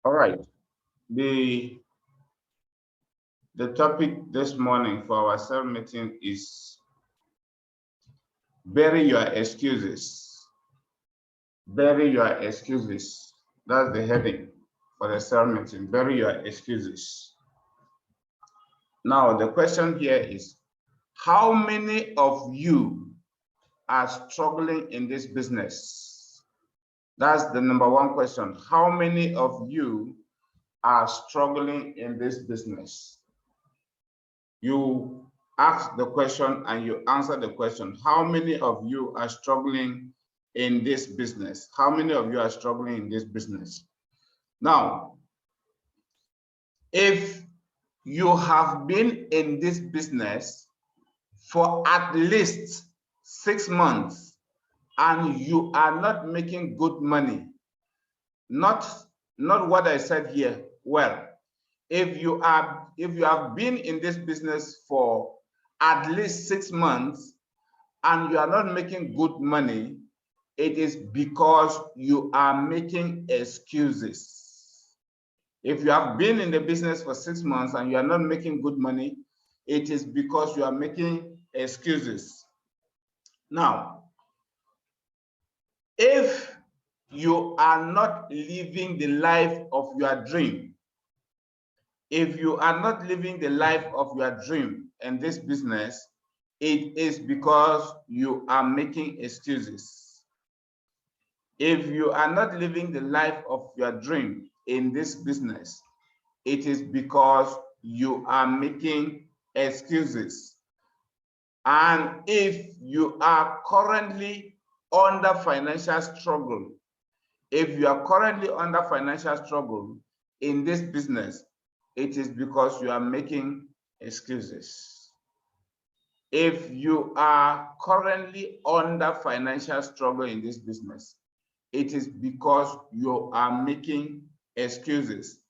All right. The topic this morning for our cell meeting is bury your excuses. Bury your excuses. That's the heading for the cell meeting. Bury your excuses. Now, the question here is, how many of you are struggling in this business? That's the number one question. How many of you are struggling in this business? You ask the question and you answer the question. How many of you are struggling in this business? How many of you are struggling in this business? Now, if you have been in this business for at least 6 months and you are not making good money, not what I said here, well, if you have been in this business for at least 6 months and you are not making good money, it is because you are making excuses. If you have been in the business for 6 months and you are not making good money, it is because you are making excuses. Now, if you are not living the life of your dream, if you are not living the life of your dream in this business, it is because you are making excuses. If you are not living the life of your dream in this business, it is because you are making excuses. And if you are currently under financial struggle, if you are currently under financial struggle in this business, it is because you are making excuses. If you are currently under financial struggle in this business, it is because you are making excuses.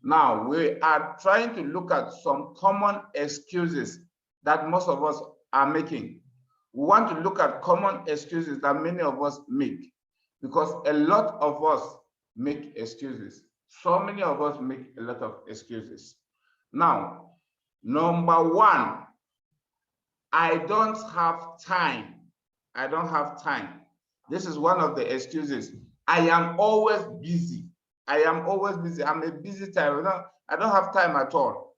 Now, we are trying to look at some common excuses that most of us are making. We want to look at common excuses that many of us make, because a lot of us make excuses. So many of us make a lot of excuses. Now, number one, I don't have time. I don't have time. This is one of the excuses. I am always busy. I am always busy. I'm a busy time. I don't have time at all.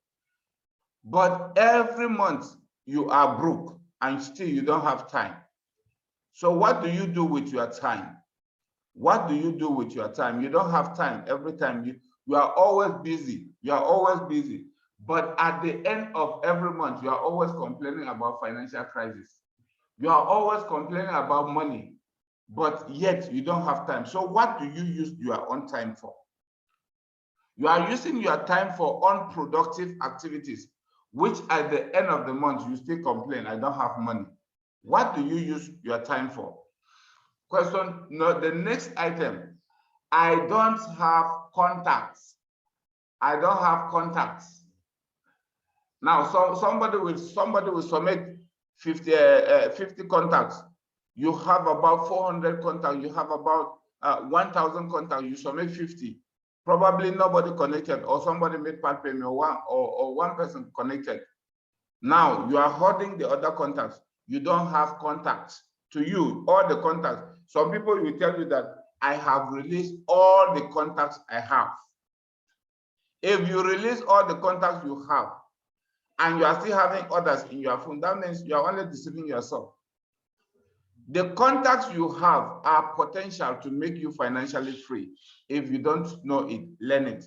But every month you are broke and still you don't have time. So what do you do with your time? What do you do with your time? You don't have time every time. You are always busy. You are always busy. But at the end of every month, you are always complaining about financial crisis. You are always complaining about money, but yet you don't have time. So what do you use your own time for? You are using your time for unproductive activities, which at the end of the month, you still complain, I don't have money. What do you use your time for? Question, no, the next item, I don't have contacts. I don't have contacts. Now, somebody will submit 50 contacts. You have about 400 contacts. You have about 1,000 contacts. You submit 50. Probably nobody connected, or somebody made part payment, or one person connected. Now you are holding the other contacts. You don't have contacts. To you, all the contacts. Some people will tell you that I have released all the contacts I have. If you release all the contacts you have, and you are still having others in your phone, that means you are only deceiving yourself. The contacts you have are potential to make you financially free. If you don't know it, learn it.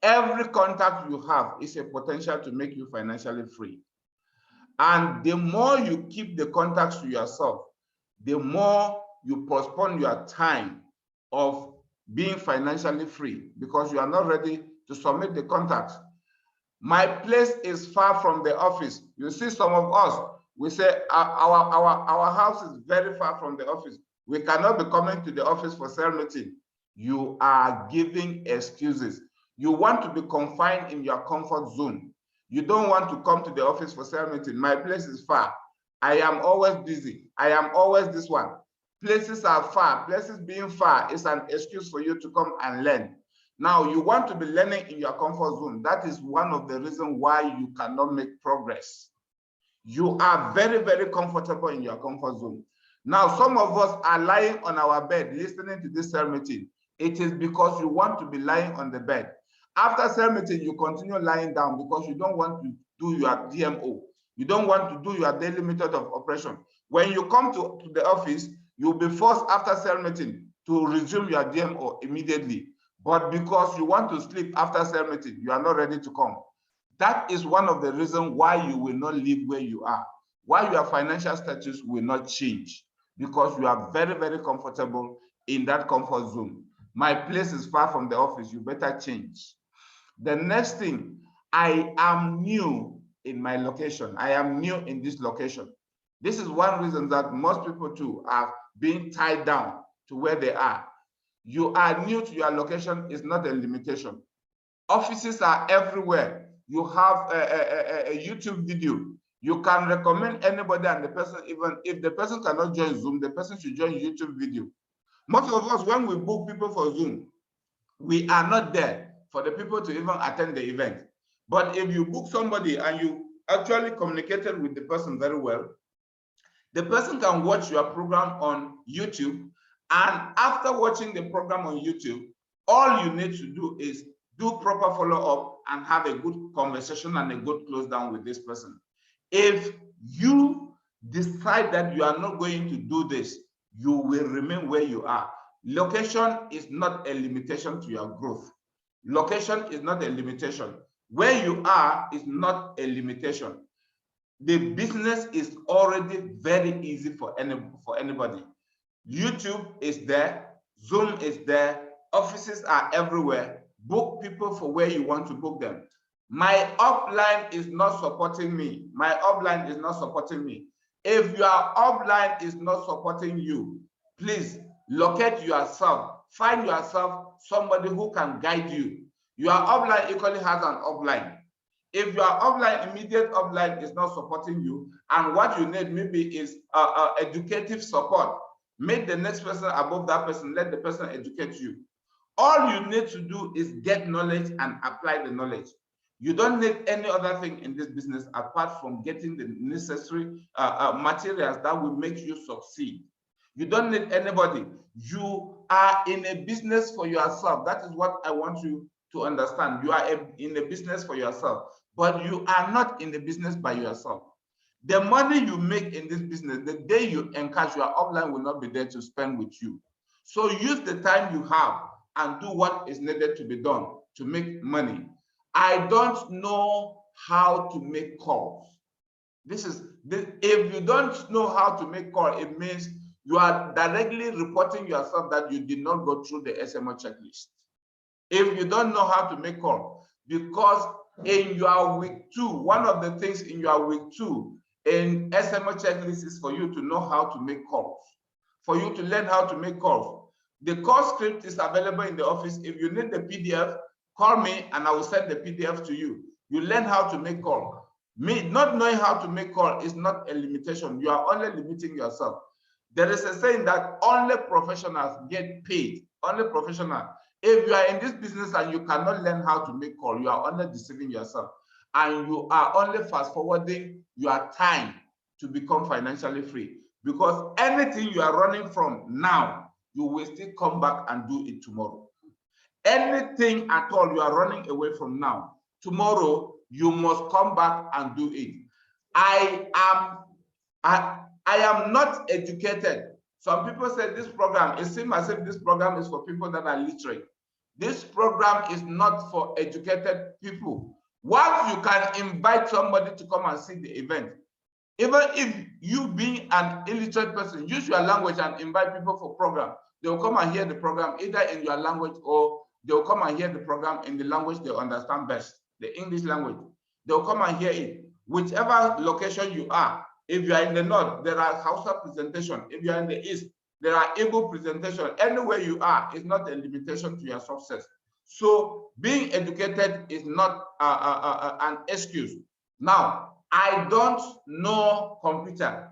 Every contact you have is a potential to make you financially free. And the more you keep the contacts to yourself, the more you postpone your time of being financially free, because you are not ready to submit the contacts. My place is far from the office. You see, some of us, we say our house is very far from the office. We cannot be coming to the office for cell meeting. You are giving excuses. You want to be confined in your comfort zone. You don't want to come to the office for cell meeting. My place is far. I am always busy. I am always this one. Places are far. Places being far is an excuse for you to come and learn. Now, you want to be learning in your comfort zone. That is one of the reasons why you cannot make progress. You are very, very comfortable in your comfort zone. Now, some of us are lying on our bed listening to this cell meeting. It is because you want to be lying on the bed. After cell meeting, you continue lying down because you don't want to do your DMO. You don't want to do your daily method of operation. When you come to the office, you'll be forced after cell meeting to resume your DMO immediately. But because you want to sleep after cell meeting, you are not ready to come. That is one of the reasons why you will not live where you are, why your financial status will not change, because you are very, very comfortable in that comfort zone. My place is far from the office, you better change. The next thing, I am new in my location. I am new in this location. This is one reason that most people too are being tied down to where they are. You are new to your location is not a limitation. Offices are everywhere. You have a YouTube video. You can recommend anybody and the person, even if the person cannot join Zoom, the person should join YouTube video. Most of us, when we book people for Zoom, we are not there for the people to even attend the event. But if you book somebody and you actually communicated with the person very well, the person can watch your program on YouTube. And after watching the program on YouTube, all you need to do is do proper follow-up and have a good conversation and a good close down with this person. If you decide that you are not going to do this, you will remain where you are. Location is not a limitation to your growth. Location is not a limitation. Where you are is not a limitation. The business is already very easy for anybody. YouTube is there, Zoom is there, offices are everywhere. Book people for where you want to book them. My upline is not supporting me. My upline is not supporting me. If your upline is not supporting you, please locate yourself. Find yourself somebody who can guide you. Your upline equally has an upline. If your upline, immediate upline is not supporting you, and what you need maybe is educative support, make the next person above that person, let the person educate you. All you need to do is get knowledge and apply the knowledge. You don't need any other thing in this business apart from getting the necessary materials that will make you succeed. You don't need anybody. You are in a business for yourself. That is what I want you to understand. You are in a business for yourself, but you are not in the business by yourself. The money you make in this business, the day you encash, your upline will not be there to spend with you. So use the time you have and do what is needed to be done to make money. I don't know how to make calls. If you don't know how to make calls, it means you are directly reporting yourself that you did not go through the SMO checklist. If you don't know how to make calls, because in your week 2, one of the things in your week 2 in SMO checklist is for you to know how to make calls, for you to learn how to make calls. The call script is available in the office. If you need the PDF, call me and I will send the PDF to you. You learn how to make call. Me not knowing how to make call is not a limitation. You are only limiting yourself. There is a saying that only professionals get paid. Only professionals. If you are in this business and you cannot learn how to make call, you are only deceiving yourself. And you are only fast forwarding your time to become financially free. Because anything you are running from now, you will still come back and do it tomorrow. Anything at all you are running away from now, tomorrow you must come back and do it. I am not educated. Some people say this program, it seems as if this program is for people that are literate. This program is not for educated people. Once you can invite somebody to come and see the event, even if you being an illiterate person, use your language and invite people for program. They will come and hear the program either in your language or they will come and hear the program in the language they understand best, the English language. They will come and hear it. Whichever location you are, if you are in the north, there are Hausa presentation. If you are in the east, there are Igbo presentation. Anywhere you are is not a limitation to your success. So being educated is not an excuse. Now, I don't know computer.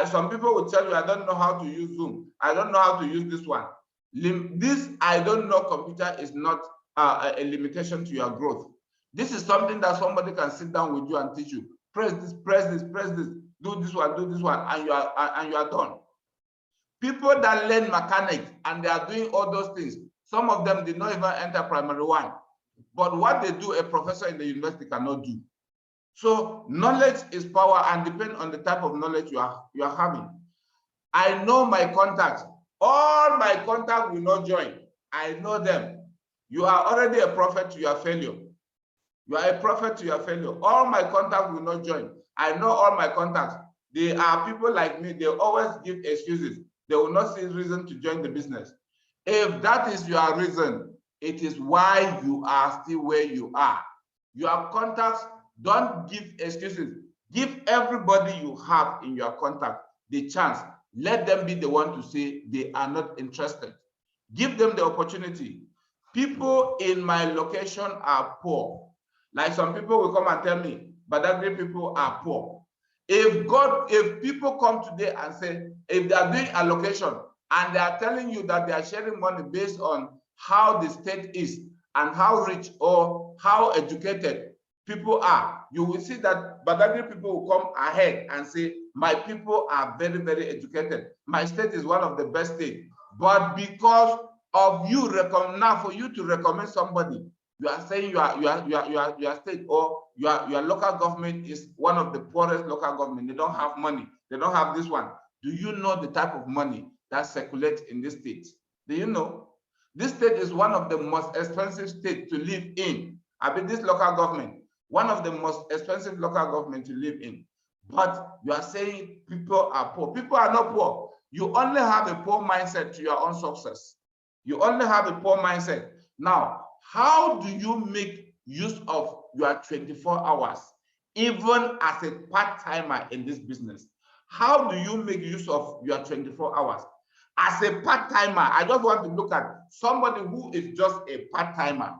Some people will tell you, I don't know how to use Zoom. I don't know how to use this one. This I don't know computer is not a limitation to your growth. This is something that somebody can sit down with you and teach you. Press this, press this, press this, do this one, and you are done. People that learn mechanics and they are doing all those things, some of them did not even enter primary one. But what they do, a professor in the university cannot do. So knowledge is power, and depend on the type of knowledge you are having. I know my contacts. All my contacts will not join. I know them. You are already a prophet to your failure. You are a prophet to your failure. All my contacts will not join. I know all my contacts. They are people like me. They always give excuses. They will not see reason to join the business. If that is your reason, it is why you are still where you are. Your contacts, don't give excuses. Give everybody you have in your contact the chance. Let them be the one to say they are not interested. Give them the opportunity. People in my location are poor. Like some people will come and tell me, Badagry people are poor. If people come today and say, if they are doing allocation and they are telling you that they are sharing money based on how the state is and how rich or how educated people are, you will see that Badagry people will come ahead and say, my people are very, very educated. My state is one of the best states. But because of you, now for you to recommend somebody, you are saying your state or your local government is one of the poorest local government. They don't have money. They don't have this one. Do you know the type of money that circulates in this state? Do you know? This state is one of the most expensive states to live in. I mean, this local government, one of the most expensive local government to live in. But you are saying people are poor. People are not poor. You only have a poor mindset to your own success. You only have a poor mindset. Now, how do you make use of your 24 hours, even as a part-timer in this business? How do you make use of your 24 hours? As a part-timer, I just want to look at somebody who is just a part-timer.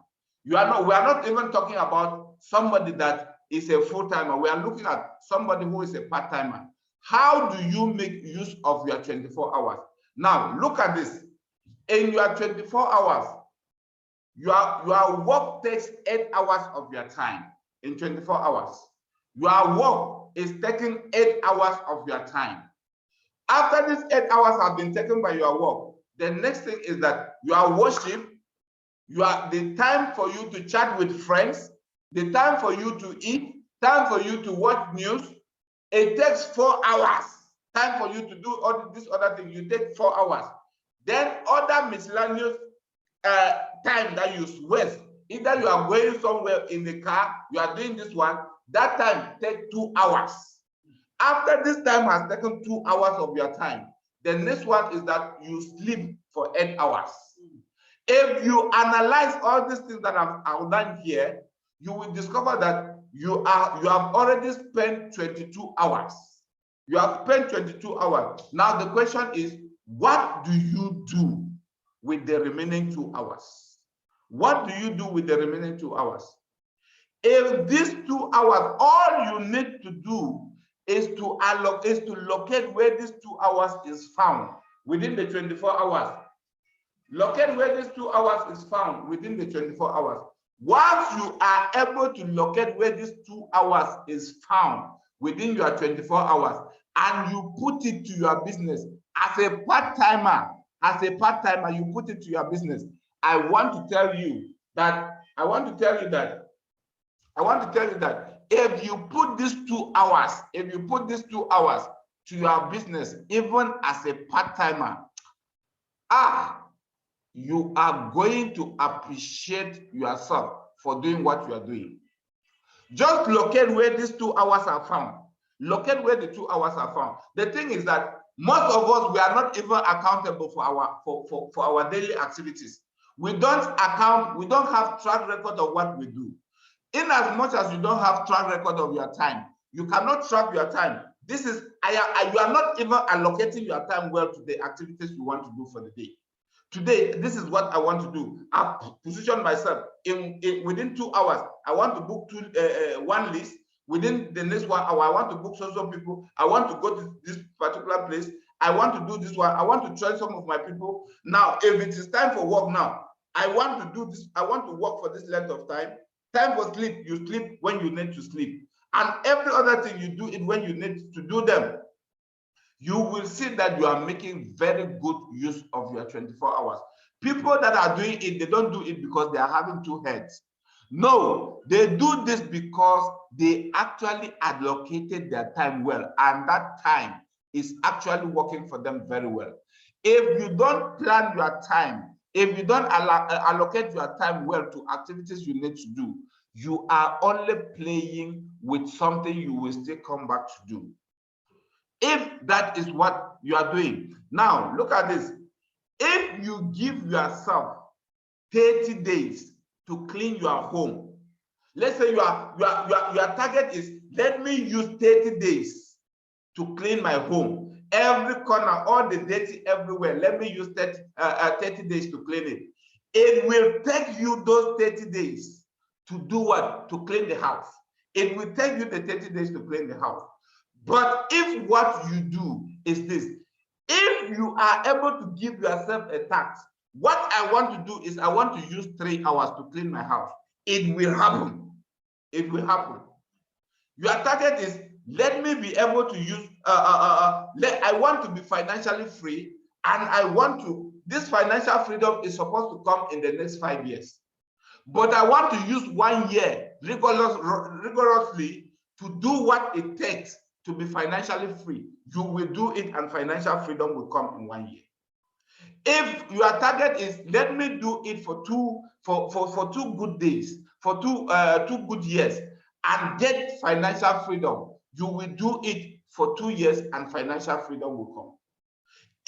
We are not even talking about somebody that is a full-timer. We are looking at somebody who is a part-timer. How do you make use of your 24 hours? Now, look at this. In your 24 hours, your work takes 8 hours of your time in 24 hours. Your work is taking 8 hours of your time. After these 8 hours have been taken by your work, the next thing is that your worship, the time for you to chat with friends, the time for you to eat, time for you to watch news, it takes 4 hours. Time for you to do all this other thing, you take 4 hours. Then other miscellaneous time that you waste, either you are going somewhere in the car, you are doing this one, that time takes 2 hours. After this time has taken 2 hours of your time, the next one is that you sleep for 8 hours. If you analyze all these things that I've outlined here, you will discover that you have already spent 22 hours. You have spent 22 hours. Now the question is, what do you do with the remaining 2 hours? What do you do with the remaining 2 hours? If these 2 hours, all you need to do is to locate where these 2 hours is found within the 24 hours. Locate where these 2 hours is found within the 24 hours. Once you are able to locate where these 2 hours is found within your 24 hours, and you put it to your business as a part-timer, you put it to your business. I want to tell you that if you put these 2 hours, to your business, even as a part-timer, you are going to appreciate yourself for doing what you are doing. Just locate where these 2 hours are found. Locate where the 2 hours are found. The thing is that most of us, we are not even accountable for our daily activities. We don't have track record of what we do. In as much as you don't have track record of your time, you cannot track your time. This is, you are not even allocating your time well to the activities you want to do for the day. Today, this is what I want to do. I've positioned myself within 2 hours. I want to book one list. Within the next 1 hour, I want to book social people. I want to go to this particular place. I want to do this one. I want to train some of my people. Now, if it is time for work now, I want to do this, I want to work for this length of time. Time for sleep, you sleep when you need to sleep. And every other thing, you do it when you need to do them. You will see that you are making very good use of your 24 hours. People that are doing it, they don't do it because they are having two heads. No, they do this because they actually allocated their time well, and that time is actually working for them very well. If you don't plan your time, if you don't allocate your time well to activities you need to do, you are only playing with something you will still come back to do. If that is what you are doing. Now, look at this. If you give yourself 30 days to clean your home, let's say your target is, let me use 30 days to clean my home. Every corner, all the dirty everywhere, let me use 30 days to clean it. It will take you those 30 days to do what? To clean the house. It will take you the 30 days to clean the house. But if what you do is this, if you are able to give yourself a task, what I want to do is I want to use 3 hours to clean my house. It will happen. It will happen. Your target is, let me be able to use, I want to be financially free, and I want to, this financial freedom is supposed to come in the next 5 years. But I want to use 1 year rigorously to do what it takes to be financially free. You will do it, and financial freedom will come in 1 year. If your target is, let me do it for 2 good days, for 2 good years, and get financial freedom, you will do it for 2 years, and financial freedom will come.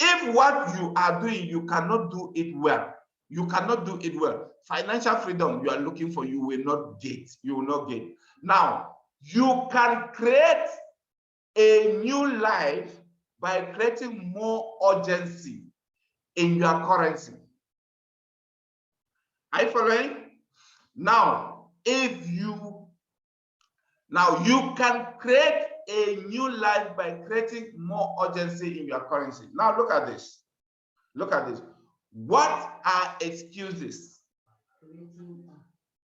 If what you are doing, you cannot do it well, you cannot do it well, financial freedom you are looking for, you will not get. You will not get. Now, you can create a new life by creating more urgency in your currency. Are you following? Now, you can create a new life by creating more urgency in your currency. Now, look at this. Look at this. What are excuses?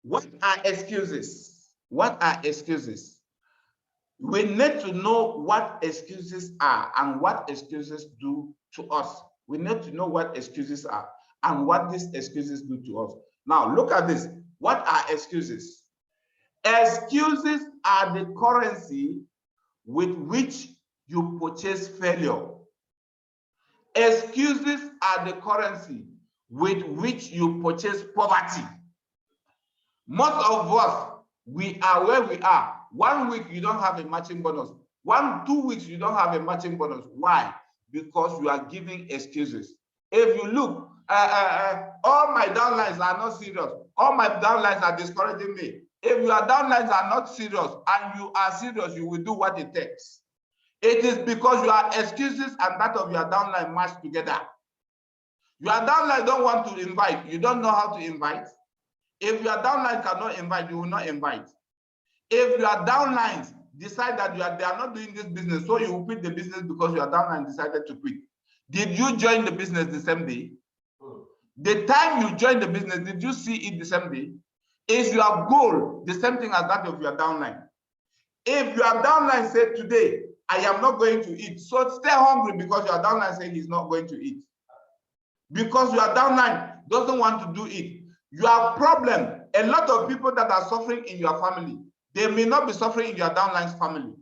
What are excuses? What are excuses? We need to know what excuses are and what excuses do to us. We need to know what excuses are and what these excuses do to us. Now, look at this. What are excuses? Excuses are the currency with which you purchase failure. Excuses are the currency with which you purchase poverty. Most of us, we are where we are. 1 week, you don't have a matching bonus. 2 weeks, you don't have a matching bonus. Why? Because you are giving excuses. If you look, all my downlines are not serious. All my downlines are discouraging me. If your downlines are not serious and you are serious, you will do what it takes. It is because your excuses and that of your downline match together. Your downline don't want to invite. You don't know how to invite. If your downline cannot invite, you will not invite. If your downlines decide that they are not doing this business, so you will quit the business because your downline decided to quit. Did you join the business the same day? The time you joined the business, did you see it the same day? Is your goal the same thing as that of your downline? If your downline said today, I am not going to eat, so stay hungry because your downline said he's not going to eat. Because your downline doesn't want to do it. Your problem, a lot of people that are suffering in your family, they may not be suffering in your downline's family.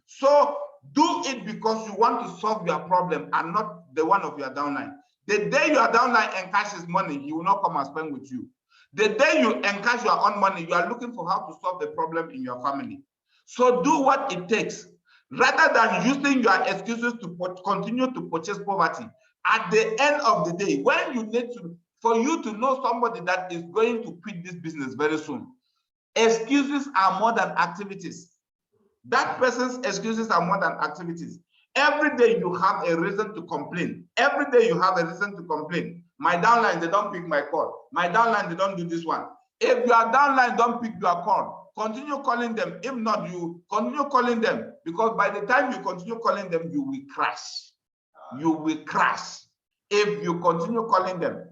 So do it because you want to solve your problem and not the one of your downline. The day your downline encashes money, he will not come and spend with you. The day you encash your own money, you are looking for how to solve the problem in your family. So do what it takes. Rather than using your excuses to continue to purchase poverty, at the end of the day, when you need to, for you to know somebody that is going to quit this business very soon, excuses are more than activities. That person's excuses are more than activities. Every day you have a reason to complain. Every day you have a reason to complain. My downline, they don't pick my call. My downline, they don't do this one. If your downline don't pick your call, continue calling them. If not, you continue calling them, because by the time you continue calling them, you will crash. You will crash if you continue calling them.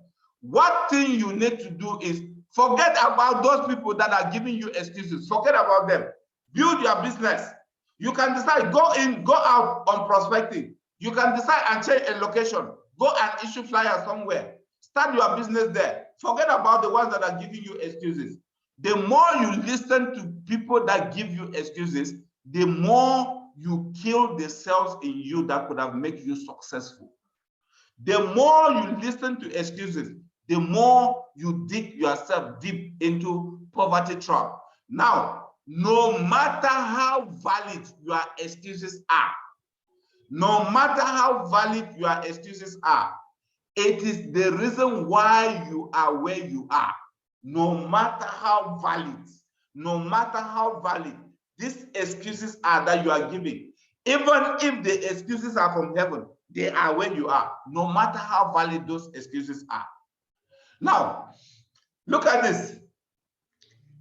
What thing you need to do is forget about those people that are giving you excuses. Forget about them. Build your business. You can decide, go out on prospecting. You can decide and change a location. Go and issue flyers somewhere. Start your business there. Forget about the ones that are giving you excuses. The more you listen to people that give you excuses, the more you kill the cells in you that could have made you successful. The more you listen to excuses, the more you dig yourself deep into poverty trap. Now, no matter how valid your excuses are, no matter how valid your excuses are, it is the reason why you are where you are. No matter how valid these excuses are that you are giving, even if the excuses are from heaven, they are where you are, no matter how valid those excuses are. Now, look at this.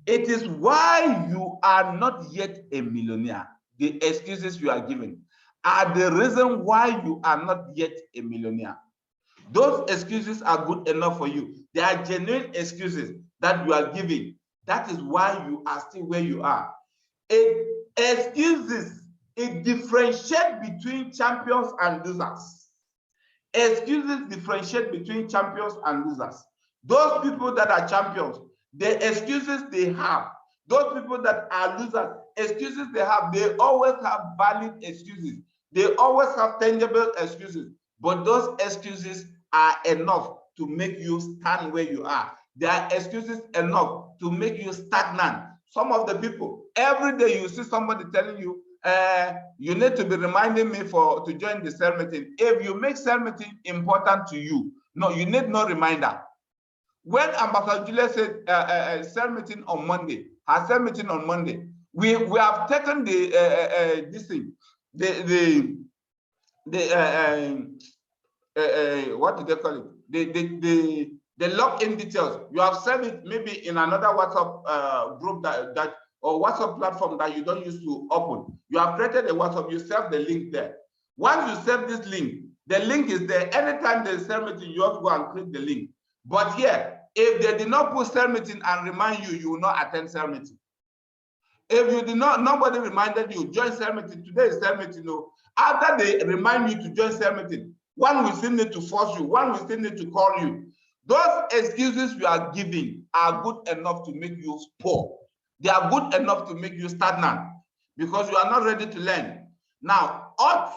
It is why you are not yet a millionaire. The excuses you are giving are the reason why you are not yet a millionaire. Those excuses are good enough for you. They are genuine excuses that you are giving. That is why you are still where you are. Excuses, it differentiates between champions and losers. Excuses differentiate between champions and losers. Those people that are champions, the excuses they have, those people that are losers, excuses they have, they always have valid excuses. They always have tangible excuses, but those excuses are enough to make you stand where you are. There are excuses enough to make you stagnant. Some of the people, every day you see somebody telling you, you need to be reminding me to join the cell meeting. If you make cell meeting important to you, no, you need no reminder. When Ambassador Julius said cell meeting on Monday, her cell meeting on Monday, we have taken this thing, what do they call it? The login details. You have sent it maybe in another WhatsApp group that or WhatsApp platform that you don't use to open. You have created a WhatsApp, you save the link there. Once you save this link, the link is there. Anytime there's cell meeting, you have to go and click the link. But here, if they did not put cell meeting and remind you, you will not attend cell meeting. If you did not, nobody reminded you, join cell meeting. Today is cell meeting. No. After they remind you to join cell meeting, one will still need to force you, one will still need to call you. Those excuses you are giving are good enough to make you poor. They are good enough to make you stagnant because you are not ready to learn. Now, odds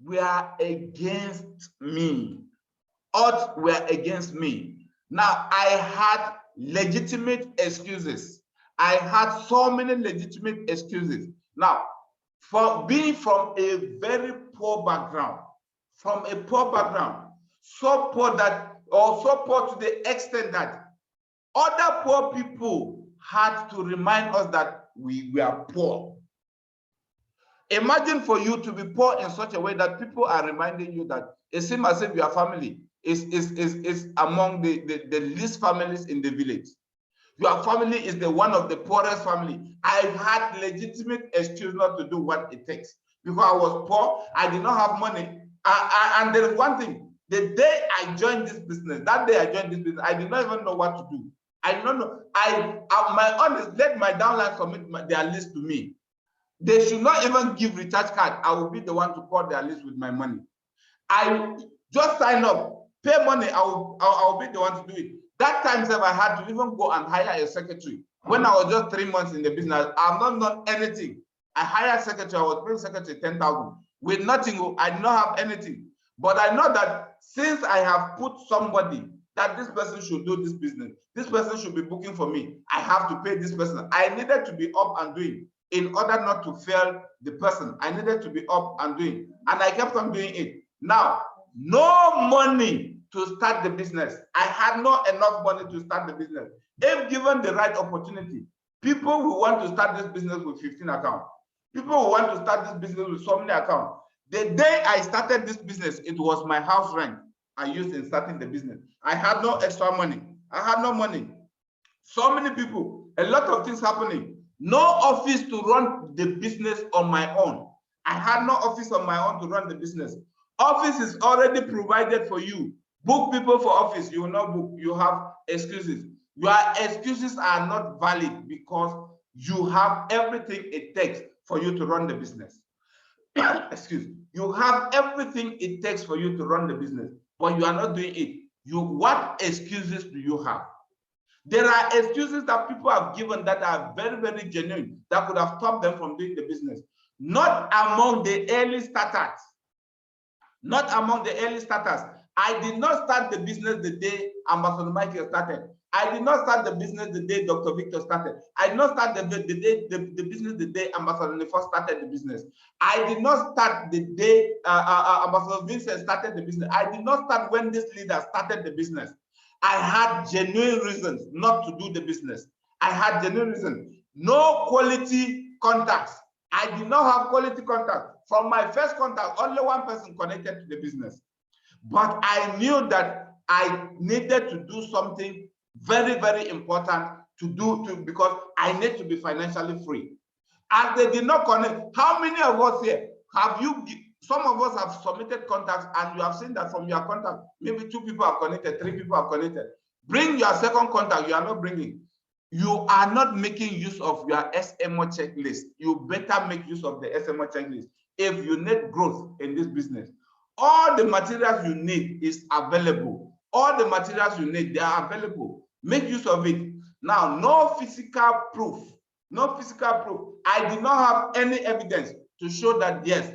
were against me. Odds were against me. Now, I had legitimate excuses. I had so many legitimate excuses. Now, for being from a very poor background, so poor that, or so poor to the extent that other poor people had to remind us that we were poor. Imagine for you to be poor in such a way that people are reminding you that it seems as if your family is among the least families in the village. Your family is the one of the poorest family. I had legitimate excuse not to do what it takes because I was poor. I did not have money. And there is one thing. The day I joined this business, that day I joined this business, I did not even know what to do. I did not know. My honest, let my downline submit their list to me. They should not even give recharge card. I will be the one to call their list with my money. I just sign up, pay money. I will be the one to do it. That time I had to even go and hire a secretary. When I was just 3 months in the business, I've not done anything. I hired a secretary. I was paying secretary 10,000 with nothing. I did not have anything. But I know that since I have put somebody that this person should do this business, this person should be booking for me, I have to pay this person. I needed to be up and doing in order not to fail the person. I needed to be up and doing, and I kept on doing it. Now, no money to start the business. I had not enough money to start the business. If given the right opportunity, people who want to start this business with 15 accounts, people who want to start this business with so many accounts. The day I started this business, it was my house rent I used in starting the business. I had no extra money. I had no money. So many people, a lot of things happening. No office to run the business on my own. I had no office on my own to run the business. Office is already provided for you. Book people for office, you will not book. You have excuses. Your excuses are not valid because you have everything it takes for you to run the business. Excuse me. You have everything it takes for you to run the business, but you are not doing it. What excuses do you have? There are excuses that people have given that are very, very genuine that could have stopped them from doing the business. Not among the early starters. Not among the early starters. I did not start the business the day Ambassador Michael started. I did not start the business the day Dr. Victor started. I did not start the business the day Ambassador Nefos started the business. I did not start the day Ambassador Vincent started the business. I did not start when this leader started the business. I had genuine reasons not to do the business. I had genuine reasons. No quality contacts. I did not have quality contacts. From my first contact, only one person connected to the business. But I knew that I needed to do something very, very important because I need to be financially free. As they did not connect, how many of us here some of us have submitted contacts and you have seen that from your contact, maybe 2 people have connected, 3 people have connected. Bring your second contact, you are not bringing. You are not making use of your SMO checklist. You better make use of the SMO checklist if you need growth in this business. All the materials you need is available. All the materials you need, they are available. Make use of it. Now, no physical proof. No physical proof. I did not have any evidence to show that, yes,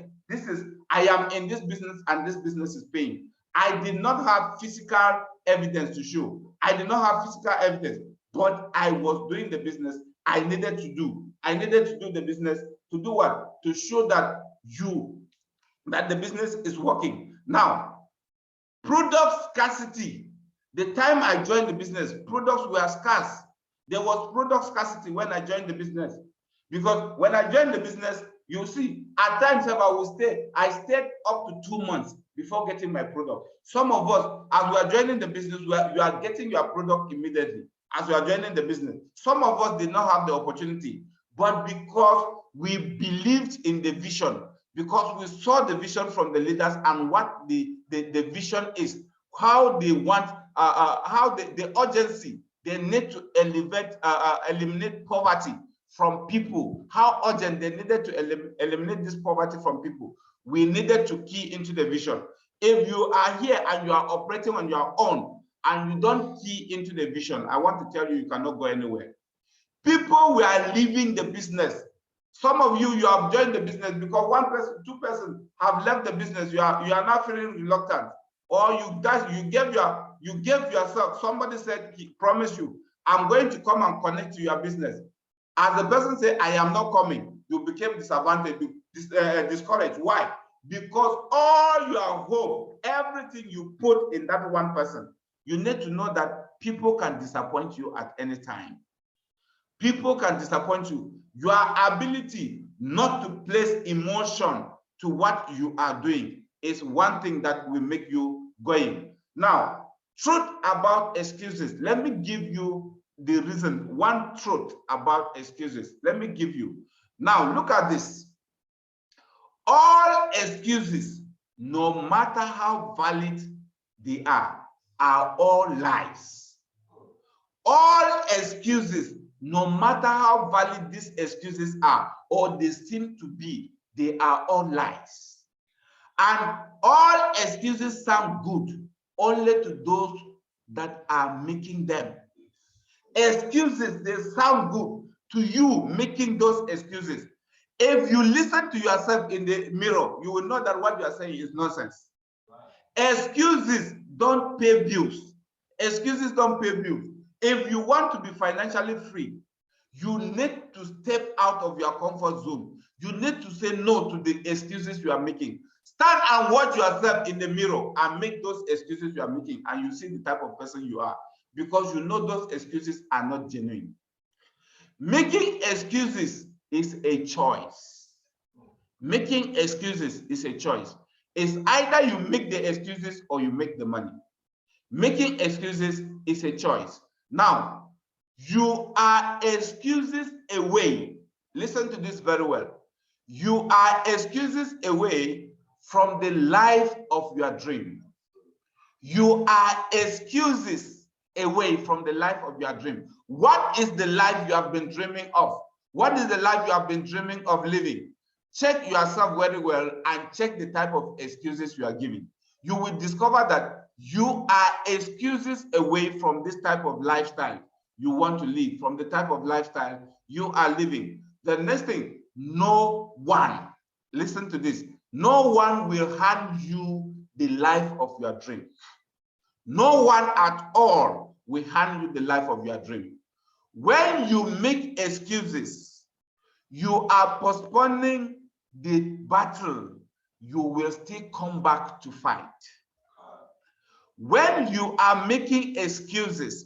I am in this business and this business is paying. I did not have physical evidence to show. I did not have physical evidence, but I was doing the business I needed to do. I needed to do the business to do what? To show that the business is working. Now, product scarcity. The time I joined the business, products were scarce. There was product scarcity when I joined the business. Because when I joined the business, you see, at times I stayed up to 2 months before getting my product. Some of us, as we are joining the business, you are getting your product immediately as we are joining the business. Some of us did not have the opportunity, but because we believed in the vision, because we saw the vision from the leaders and what the vision is, how they want, how the urgency, they need to eliminate poverty from people, how urgent they needed to eliminate this poverty from people. We needed to key into the vision. If you are here and you are operating on your own and you don't key into the vision, I want to tell you, you cannot go anywhere. People were leaving the business. Some of you have joined the business because 1 person, 2 persons have left the business. You are now feeling reluctant, or you gave yourself. Somebody said, he promised you, I'm going to come and connect to your business. As the person said, I am not coming, you became disadvantaged, discouraged. Why? Because all your hope, everything you put in that 1 person, you need to know that people can disappoint you at any time. People can disappoint you. Your ability not to place emotion to what you are doing is one thing that will make you going. Now, truth about excuses. Let me give you the reason, one truth about excuses. Let me give you. Now, look at this. All excuses, no matter how valid they are all lies. All excuses, no matter how valid these excuses are or they seem to be, they are all lies. And all excuses sound good only to those that are making them. Excuses, they sound good to you making those excuses. If you listen to yourself in the mirror, you will know that what you are saying is nonsense. Excuses don't pay bills. Excuses don't pay bills. If you want to be financially free, you need to step out of your comfort zone. You need to say no to the excuses you are making. Stand and watch yourself in the mirror and make those excuses you are making, and you see the type of person you are, because you know those excuses are not genuine. Making excuses is a choice. Making excuses is a choice. It's either you make the excuses or you make the money. Making excuses is a choice. Now, you are excuses away. Listen to this very well. You are excuses away from the life of your dream. You are excuses away from the life of your dream. What is the life you have been dreaming of? What is the life you have been dreaming of living? Check yourself very well and check the type of excuses you are giving. You will discover that you are excuses away from this type of lifestyle you want to live, from the type of lifestyle you are living. The next thing, no one, listen to this, no one will hand you the life of your dream. No one at all will hand you the life of your dream. When you make excuses, you are postponing the battle you will still come back to fight. When you are making excuses,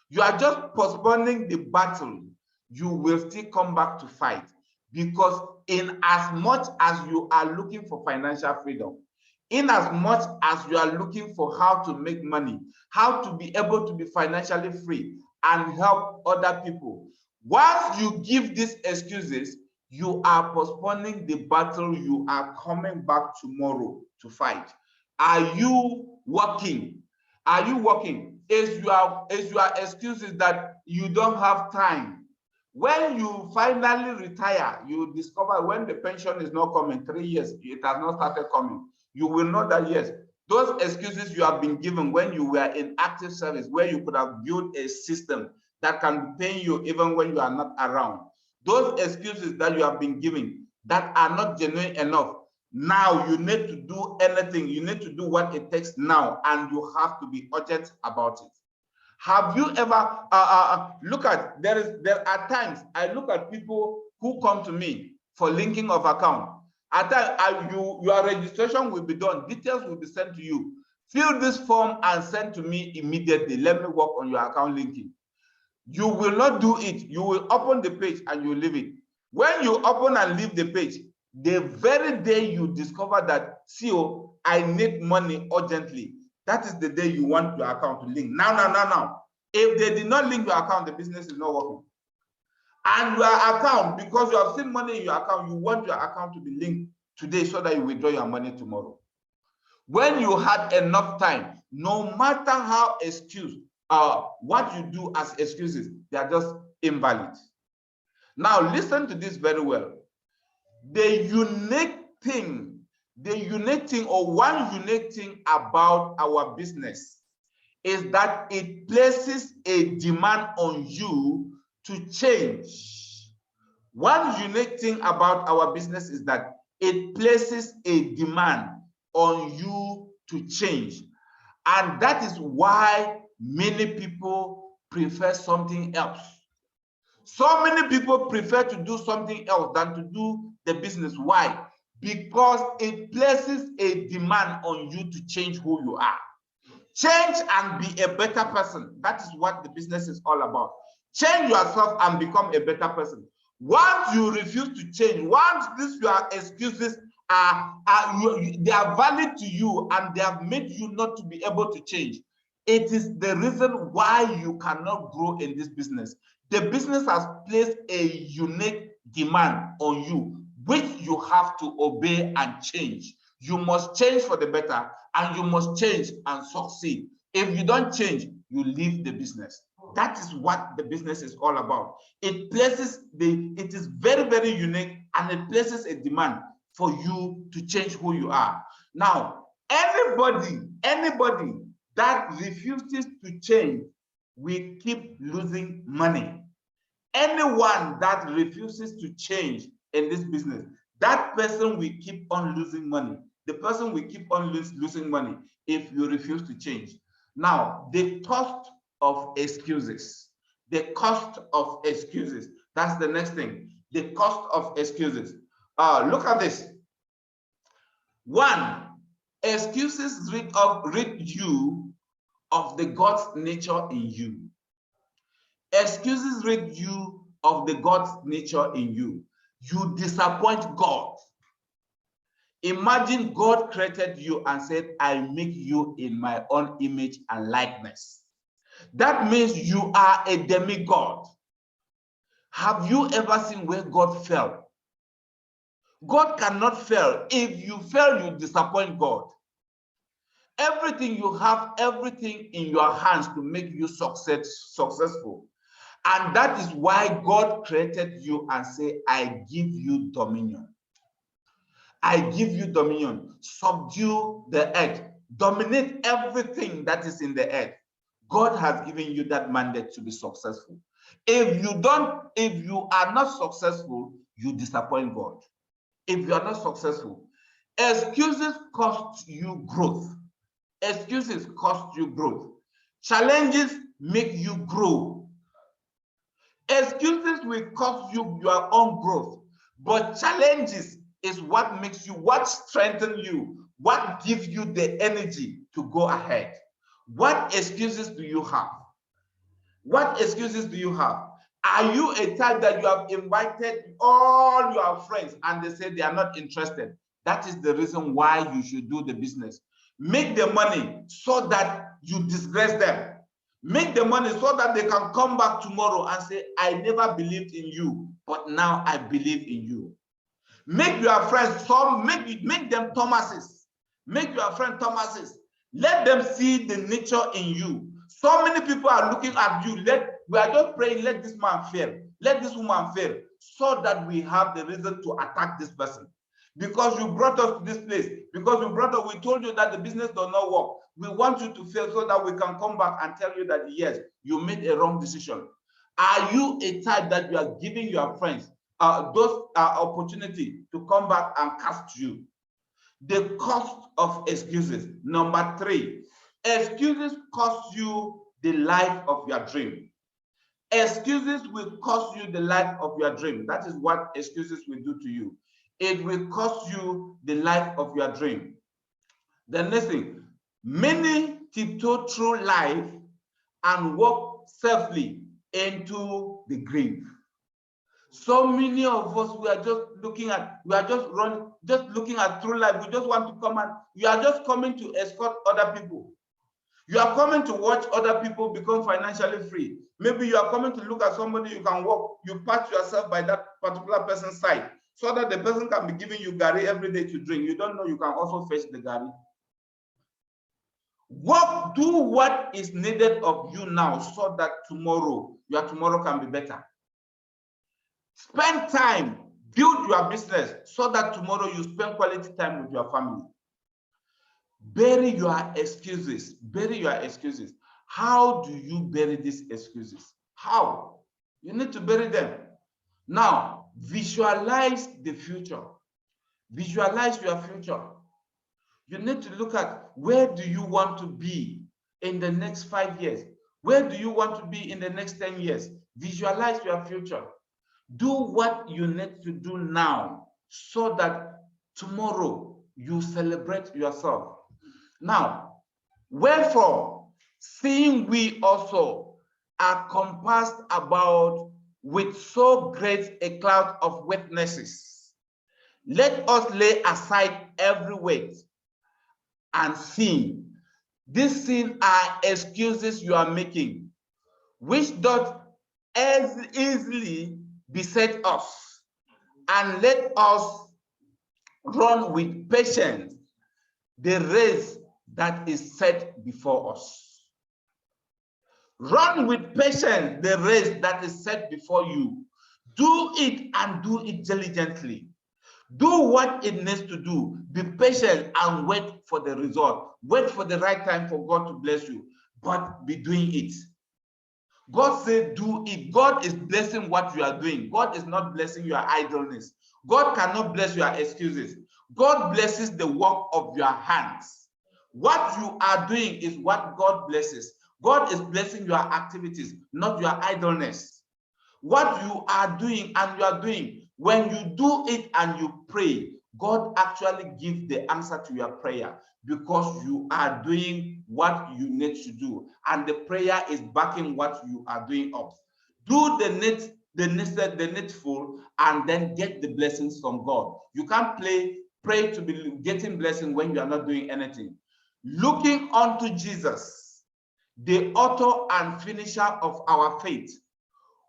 you are just postponing the battle you will still come back to fight. Because in as much as you are looking for financial freedom, in as much as you are looking for how to make money, how to be able to be financially free and help other people, once you give these excuses, you are postponing the battle you are coming back tomorrow to fight. Are you working? Are you working? Is your excuses that you don't have time? When you finally retire, you discover when the pension is not coming, 3 years, it has not started coming. You will know that, yes, those excuses you have been given when you were in active service, where you could have built a system that can pay you even when you are not around. Those excuses that you have been given that are not genuine enough, now you need to do anything. You need to do what it takes now, and you have to be urgent about it. Have you ever look at, there are times I look at people who come to me for linking of account. At times, your registration will be done, details will be sent to you. Fill this form and send to me immediately. Let me work on your account linking. You will not do it. You will open the page and you leave it. When you open and leave the page, the very day you discover that, CEO, I need money urgently, that is the day you want your account to link. Now. If they did not link your account, the business is not working. And your account, because you have seen money in your account, you want your account to be linked today so that you withdraw your money tomorrow. When you had enough time, no matter how what you do as excuses, they are just invalid. Now listen to this very well. The unique thing or one unique thing about our business is that it places a demand on you to change. One unique thing about our business is that it places a demand on you to change. And that is why many people prefer something else. So many people prefer to do something else than to do the business. Why? Because it places a demand on you to change who you are. Change and be a better person. That is what the business is all about. Change yourself and become a better person. Once you refuse to change, once your excuses they are valid to you and they have made you not to be able to change, it is the reason why you cannot grow in this business. The business has placed a unique demand on you, which you have to obey and change. You must change for the better, and you must change and succeed. If you don't change, you leave the business. That is what the business is all about. It is very, very unique, and it places a demand for you to change who you are. Now, anybody that refuses to change will keep losing money. Anyone that refuses to change in this business, that person will keep on losing money. The person will keep on losing money if you refuse to change. Now, the cost of excuses. The cost of excuses. That's the next thing. The cost of excuses. Look at this. One, excuses rid you of the God's nature in you. Excuses rid you of the God's nature in you. You disappoint God. Imagine God created you and said, I make you in my own image and likeness. That means you are a demigod. Have you ever seen where God fell? God cannot fail. If you fail, you disappoint God. Everything you have, everything in your hands to make you successful. And that is why God created you and say, I give you dominion. I give you dominion. Subdue the earth. Dominate everything that is in the earth. God has given you that mandate to be successful. If you are not successful, you disappoint God. If you are not successful, excuses cost you growth. Excuses cost you growth. Challenges make you grow. Excuses will cost you your own growth, but challenges is what makes you, what strengthens you, what gives you the energy to go ahead. What excuses do you have? What excuses do you have? Are you a type that you have invited all your friends and they say they are not interested? That is the reason why you should do the business. Make the money so that you disgrace them. Make the money so that they can come back tomorrow and say, I never believed in you, but now I believe in you. Make your friends, make them Thomases. Make your friend Thomases. Let them see the nature in you. So many people are looking at you. We are just praying, let this man fail. Let this woman fail, so that we have the reason to attack this person. Because you brought us to this place, because we told you that the business does not work. We want you to fail so that we can come back and tell you that, yes, you made a wrong decision. Are you a type that you are giving your friends those opportunity to come back and cast you? The cost of excuses. Number 3, excuses cost you the life of your dream. Excuses will cost you the life of your dream. That is what excuses will do to you. It will cost you the life of your dream. The next thing, many tiptoe through life and walk safely into the grave. So many of us, we are just looking at through life. We just want to come and you are just coming to escort other people. You are coming to watch other people become financially free. Maybe you are coming to look at somebody you can walk, you patch yourself by that particular person's side so that the person can be giving you gari every day to drink. You don't know you can also fetch the gari. Do what is needed of you now so that tomorrow, your tomorrow can be better. Spend time, build your business so that tomorrow you spend quality time with your family. Bury your excuses. Bury your excuses. How do you bury these excuses? How? You need to bury them. Now, visualize the future. Visualize your future. You need to look at, where do you want to be in the next 5 years? Where do you want to be in the next 10 years? Visualize your future. Do what you need to do now so that tomorrow you celebrate yourself. Now, wherefore, seeing we also are compassed about with so great a cloud of witnesses, let us lay aside every weight and sin. These sin are excuses you are making, which doth as easily beset us, and let us run with patience the race that is set before us. Run with patience the race that is set before you. Do it and do it diligently. Do what it needs to do. Be patient and wait for the result. Wait for the right time for God to bless you, but be doing it. God said, do it. God is blessing what you are doing. God is not blessing your idleness. God cannot bless your excuses. God blesses the work of your hands. What you are doing is what God blesses. God is blessing your activities, not your idleness. What you are doing and you are doing, when you do it and you pray, God actually gives the answer to your prayer because you are doing what you need to do. And the prayer is backing what you are doing up. Do the needful and then get the blessings from God. You can't pray to be getting blessing when you are not doing anything. Looking unto Jesus, the author and finisher of our faith,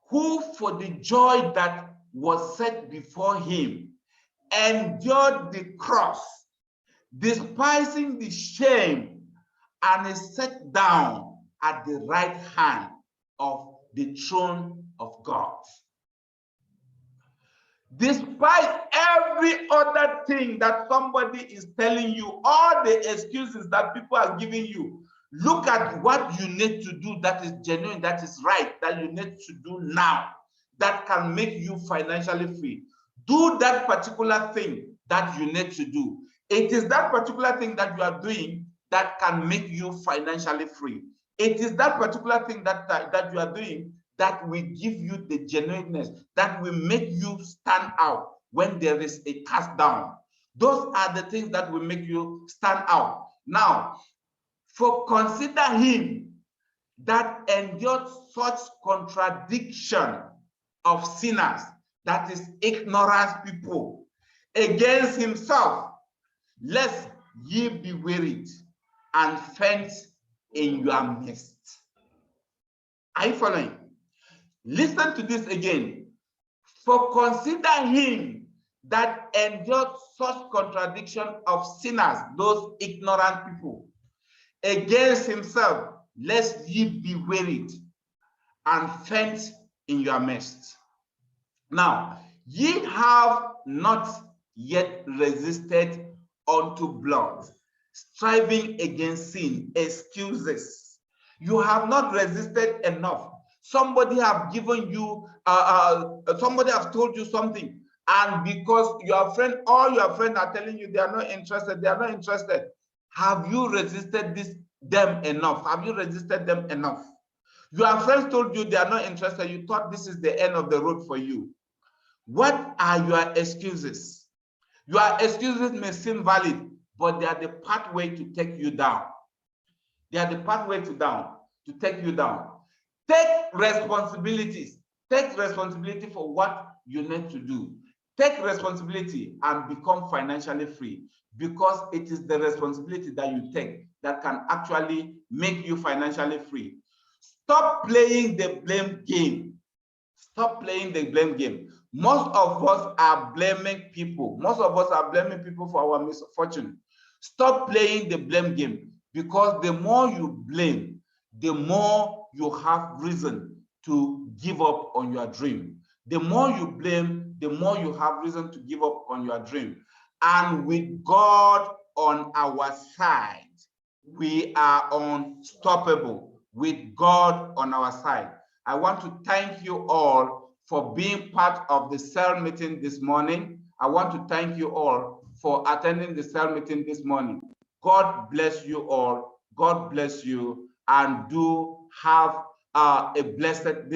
who for the joy that was set before him endured the cross, despising the shame, and is set down at the right hand of the throne of God. Despite every other thing that somebody is telling you, all the excuses that people are giving you, look at what you need to do that is genuine, that is right, that you need to do now, that can make you financially free. Do that particular thing that you need to do. It is that particular thing that you are doing that can make you financially free. It is that particular thing that you are doing that will give you the genuineness, that will make you stand out when there is a cast down. Those are the things that will make you stand out. Now, for consider him that endured such contradiction of sinners, that is ignorant people, against himself, lest ye be wearied and faint in your midst. Are you following? Listen to this again. For consider him that endured such contradiction of sinners, those ignorant people, against himself, lest ye be wearied and faint in your midst. Now, ye have not yet resisted unto blood, striving against sin. Excuses. You have not resisted enough. Somebody have given you, somebody have told you something, and because your friend, all your friends are telling you they are not interested, they are not interested. Have you resisted them enough? Have you resisted them enough? Your friends told you they are not interested. You thought this is the end of the road for you. What are your excuses? Your excuses may seem valid, but they are the pathway to take you down. They are the pathway to take you down. Take responsibilities. Take responsibility for what you need to do. Take responsibility and become financially free, because it is the responsibility that you take that can actually make you financially free. Stop playing the blame game. Stop playing the blame game. Most of us are blaming people. Most of us are blaming people for our misfortune. Stop playing the blame game, because the more you blame, the more you have reason to give up on your dream. The more you blame, the more you have reason to give up on your dream. And with God on our side, we are unstoppable. With God on our side. I want to thank you all for being part of the cell meeting this morning. I want to thank you all for attending the cell meeting this morning. God bless you all. God bless you, and do have a blessed day.